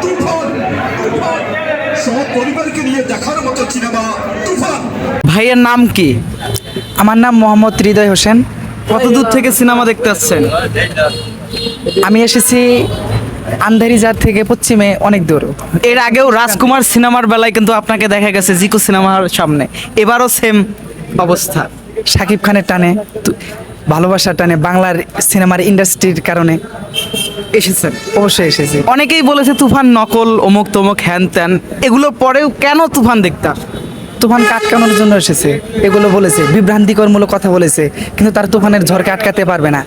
তুফান তুফান সহ পরিবারকে নিয়ে দেখার মতো সিনেমা তুফান। ভাইয়ের নাম কি? আমার নাম মোহাম্মদ হৃদয় হোসেন। কত দূর থেকে সিনেমা দেখতে আসছেন? আমি এসেছি আন্ধারিজার থেকে পশ্চিমে অনেক দূর। এর আগেও রাজকুমার সিনেমার বেলায় কিন্তু আপনাকে দেখা গেছে জিকো সিনেমার সামনে, এবারও সেম অবস্থা। শাকিব খানের টানে, ভালোবাসার টানে, বাংলার সিনেমার ইন্ডাস্ট্রির কারণে এসেছেন? অবশ্যই এসেছি। অনেকেই বলেছে তুফান নকল, অমুক তমুক হ্যান ত্যান, এগুলোর পরেও কেন তুফান দেখতে আসেন? তুফানকে আটকানোর জন্য এসেছে, এগুলো বলেছে, বিভ্রান্তিকরমূলক কথা বলেছে, কিন্তু তার তুফানের ঝড়কে আটকাতে পারবে না।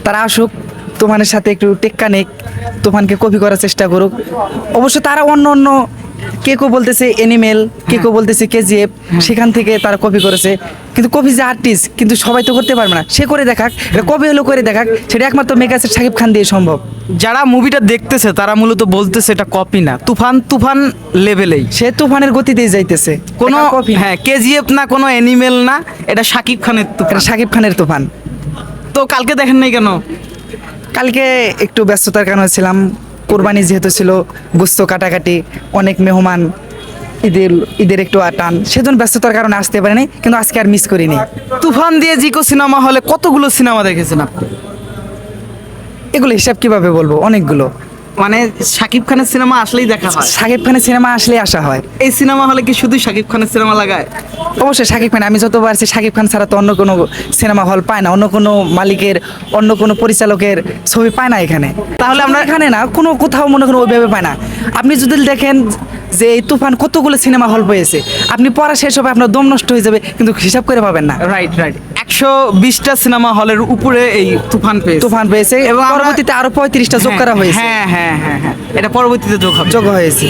তারা আসুক, তুফানের সাথে একটু টেক্কা নিক, তুফানকে কপি করার চেষ্টা করুক। অবশ্য তারা অন্য অন্য কেউ বলতেছে এনিমেল, কেউ বলতেছে কেজিএফ, সেখান থেকে তারা কপি করেছে। কিন্তু কপি যে আর্টিস্ট, কিন্তু সবাই তো করতে পারবে না। সে করে দেখাক, এটা কপি হলো করে দেখাক, সেটা একমাত্র মেগাস্টার শাকিব খান দিয়ে সম্ভব। যারা মুভিটা দেখতেছে তারা মূলত বলতেছে এটা কপি না, তুফান তুফান লেভেলেই, সে তুফানের গতিতেই যাইতেছে, কোনো এটা কপি। হ্যাঁ কেজিএফ না, কোনো অ্যানিমেল না, এটা শাকিব খানের তুফান। এটা শাকিব খানের তুফান। তো কালকে দেখেন নাই কেন? কালকে একটু ব্যস্ততার কারণে ছিলাম, কোরবানি যেহেতু ছিল, গোস্ত কাটাকাটি, অনেক মেহমান, ঈদের একটু টান, সেজন্য ব্যস্ততার কারণে আসতে পারিনি, কিন্তু আজকে আর মিস করিনি। তুফান দিয়ে জিকো সিনেমা হলে কতগুলো সিনেমা দেখেছেন আপনি? এগুলো হিসাব কিভাবে বলবো, অনেকগুলো। মানে শাকিব খানের সিনেমা আসলেই দেখা হয়? শাকিব খানের সিনেমা আসলে আসা হয়। এই সিনেমা হলে কি শুধু শাকিব খানের সিনেমা লাগায়? অবশ্যই শাকিব খান, আমি যতবার আছি শাকিব খান ছাড়া তো অন্য কোনো সিনেমা হল পায় না, অন্য কোনো মালিকের, অন্য কোনো পরিচালকের ছবি পায় না এখানে। তাহলে আমরা এখানে না, কোনো কোথাও মনে করেন ওইভাবে পায় না। আপনি যদি দেখেন যে এই তুফান কতগুলো সিনেমা হল পেয়েছে, আপনি পড়া শেষ হবে, আপনার দম নষ্ট হয়ে যাবে, কিন্তু হিসাব করে পাবেন না। রাইট রাইট, 120টা সিনেমা হলের উপরে এই তুফান পেয়েছে। তুফান পেয়েছে এবং আমরা- পরবর্তীতে আরো 35টা যোগ করা হয়েছে, হ্যাঁ হ্যাঁ হ্যাঁ হ্যাঁ, এটা পরবর্তীতে যোগ হবে। যোগ হয়েছে।